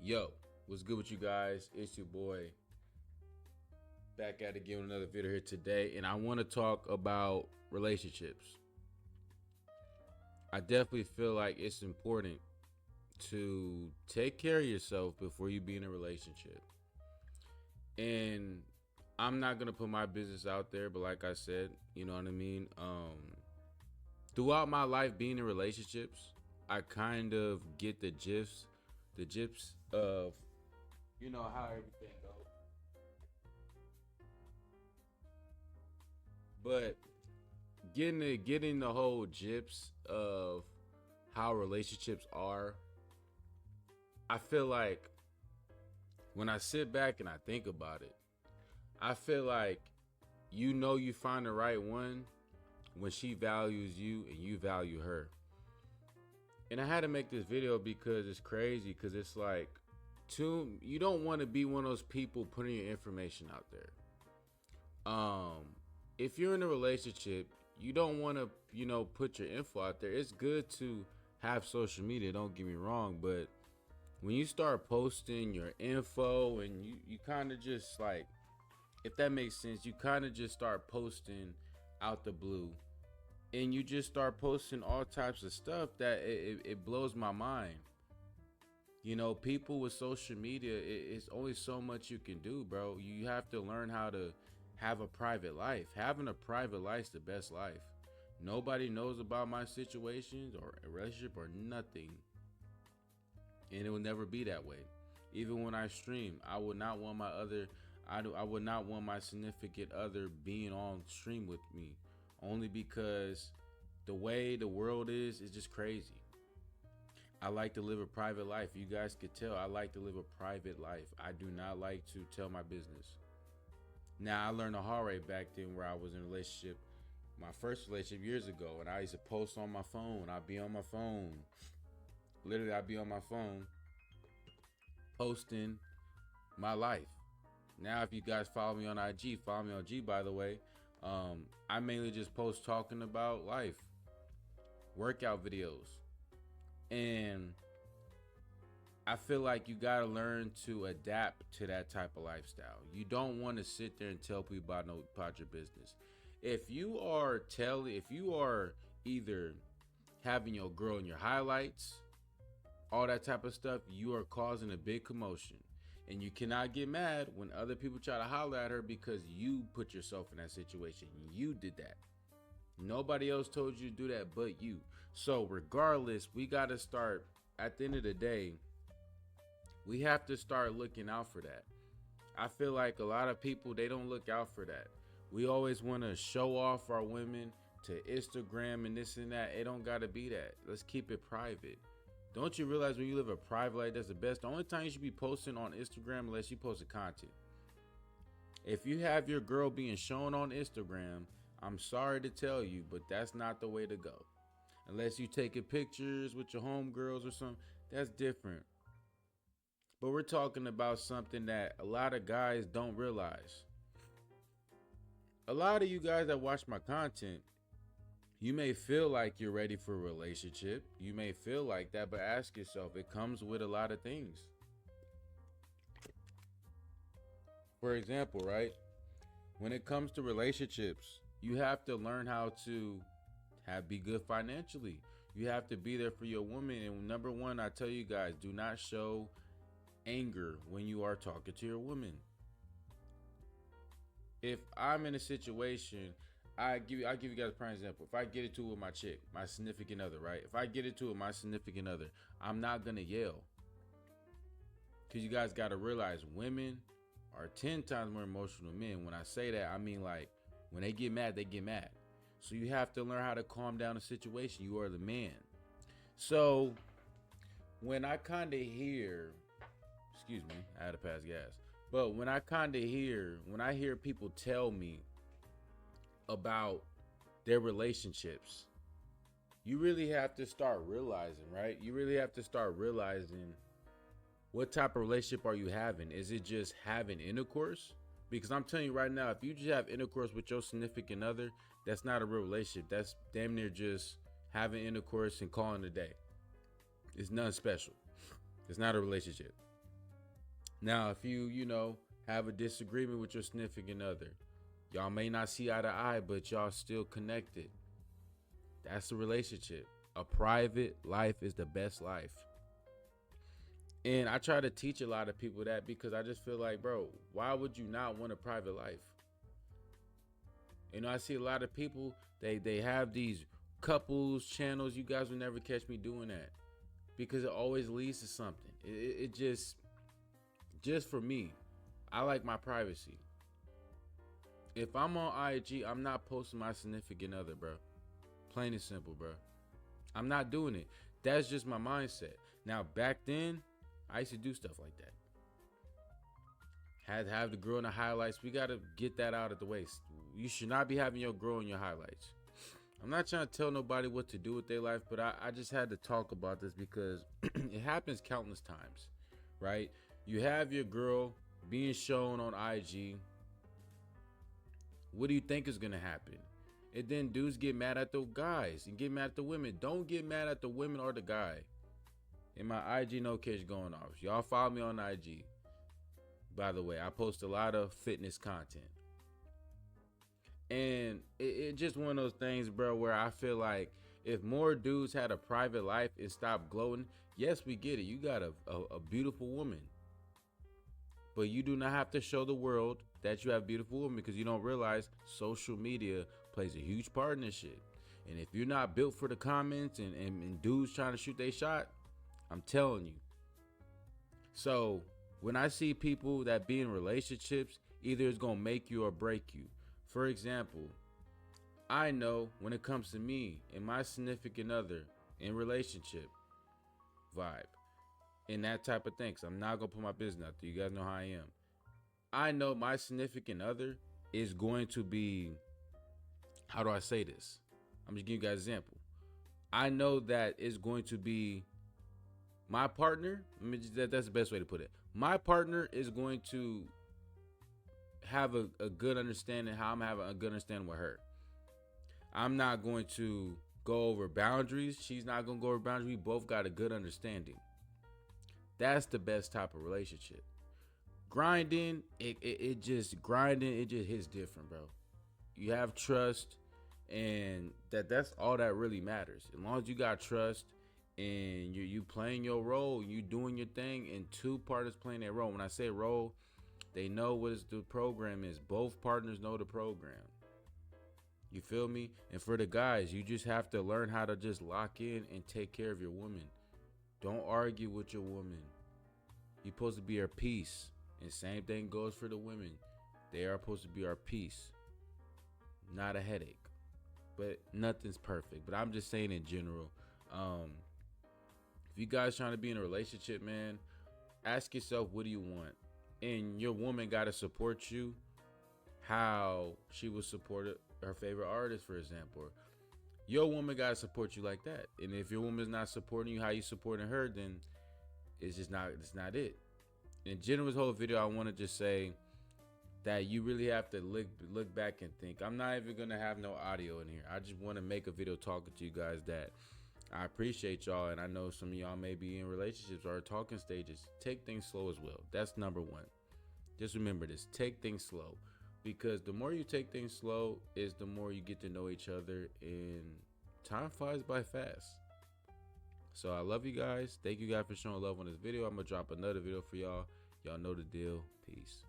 Yo, what's good with you guys? It's your boy back at it again with another video here today, and I want to talk about relationships. I definitely feel like it's important to take care of yourself before you be in a relationship. And I'm not gonna put my business out there, but like I said, you know what I mean? Throughout my life being in relationships, I kind of get the gist of how everything goes. But getting the whole gist of how relationships are, I feel like when I sit back and I think about it, I feel like you find the right one when she values you and you value her. And I had to make this video because it's crazy, because it's like, you don't want to be one of those people putting your information out there. If you're in a relationship, you don't want to, put your info out there. It's good to have social media, don't get me wrong, but when you start posting your info and you kind of just like, if that makes sense, you kind of just start posting out the blue, and you just start posting all types of stuff that it blows my mind. People with social media, it's only so much you can do, bro. You have to learn how to have a private life. Having a private life is the best life. Nobody knows about my situations or a relationship or nothing. And it will never be that way. Even when I stream, I would not want I would not want my significant other being on stream with me, only because the way the world is just crazy. I like to live a private life. You guys could tell I like to live a private life. I do not like to tell my business. Now, I learned the hard way back then where I was in a relationship, my first relationship years ago, and I used to post on my phone. I'd be on my phone. Literally, I'd be on my phone posting my life. Now, if you guys follow me on IG, follow me on G, by the way. I mainly just post talking about life, workout videos. And I feel like you gotta learn to adapt to that type of lifestyle. You don't want to sit there and tell people about your business. If you are either having your girl in your highlights, all that type of stuff, you are causing a big commotion. And you cannot get mad when other people try to holler at her because you put yourself in that situation. You did that. Nobody else told you to do that but you. So regardless, we got to start, at the end of the day, we have to start looking out for that. I feel like a lot of people, they don't look out for that. We always want to show off our women to Instagram and this and that. It don't got to be that. Let's keep it private. Don't you realize when you live a private life, that's the best? The only time you should be posting on Instagram unless you post a content. If you have your girl being shown on Instagram, I'm sorry to tell you, but that's not the way to go. Unless you taking pictures with your homegirls or something, that's different. But we're talking about something that a lot of guys don't realize. A lot of you guys that watch my content, you may feel like you're ready for a relationship. You may feel like that, but ask yourself, it comes with a lot of things. For example, right? When it comes to relationships, you have to learn how to be good financially. You have to be there for your woman. And number one, I tell you guys, do not show anger when you are talking to your woman. If I'm in a situation, I'll give you guys a prime example. If I get into it with my chick, my significant other, right? If I get into it with my significant other, I'm not gonna yell. Because you guys gotta realize women are 10 times more emotional than men. When I say that, I mean like when they get mad, they get mad. So you have to learn how to calm down the situation. You are the man. So when I kind of hear, excuse me, I had to pass gas. But when I hear people tell me about their relationships, you really have to start realizing, right? You really have to start realizing, what type of relationship are you having? Is it just having intercourse? Because I'm telling you right now, if you just have intercourse with your significant other, that's not a real relationship. That's damn near just having intercourse and calling it a day. It's nothing special. It's not a relationship. Now, if you have a disagreement with your significant other, y'all may not see eye to eye, but y'all still connected. That's a relationship. A private life is the best life. And I try to teach a lot of people that because I just feel like, bro, why would you not want a private life? I see a lot of people, they have these couples channels. You guys will never catch me doing that because it always leads to something. It just for me, I like my privacy. If I'm on IG, I'm not posting my significant other, bro. Plain and simple, bro. I'm not doing it. That's just my mindset. Now, back then, I used to do stuff like that. Had to have the girl in the highlights. We got to get that out of the way. You should not be having your girl in your highlights. I'm not trying to tell nobody what to do with their life, but I just had to talk about this because it happens countless times, right? You have your girl being shown on IG. What do you think is going to happen? And then dudes get mad at the guys and get mad at the women. Don't get mad at the women or the guy. And my IG no catch going off. Y'all follow me on IG. By the way, I post a lot of fitness content. And it just one of those things, bro, where I feel like if more dudes had a private life and stopped gloating, yes, we get it. You got a beautiful woman. But you do not have to show the world that you have a beautiful woman because you don't realize social media plays a huge part in this shit. And if you're not built for the comments and dudes trying to shoot their shot, I'm telling you. So when I see people that be in relationships, either it's going to make you or break you. For example, I know when it comes to me and my significant other in relationship vibe and that type of thing, 'cause I'm not going to put my business out there. You guys know how I am. I know my significant other is going to be, how do I say this? I'm just giving you guys an example. I know that it's going to be my partner. That's the best way to put it. My partner is going to have a good understanding how I'm having a good understanding with her. I'm not going to go over boundaries. She's not going to go over boundaries. We both got a good understanding. That's the best type of relationship. Grinding, it just hits different, bro. You have trust, and that's all that really matters. As long as you got trust and you playing your role, you doing your thing, and two partners playing their role. When I say role, they know what the program is. Both partners know the program. You feel me? And for the guys, you just have to learn how to just lock in and take care of your woman. Don't argue with your woman. You're supposed to be her peace. And same thing goes for the women. They are supposed to be our peace, not a headache. But nothing's perfect. But I'm just saying in general, if you guys trying to be in a relationship, man, ask yourself, what do you want? And your woman got to support you how she would support her favorite artist, for example. Your woman got to support you like that. And if your woman's not supporting you how you supporting her, then it's not it. In general, this whole video, I want to just say that you really have to look back and think. I'm not even going to have no audio in here. I just want to make a video talking to you guys that I appreciate y'all, and I know some of y'all may be in relationships or talking stages. Take things slow as well. That's number one. Just remember this. Take things slow. Because the more you take things slow is the more you get to know each other, and time flies by fast. So I love you guys. Thank you guys for showing love on this video. I'm going to drop another video for y'all. Y'all know the deal. Peace.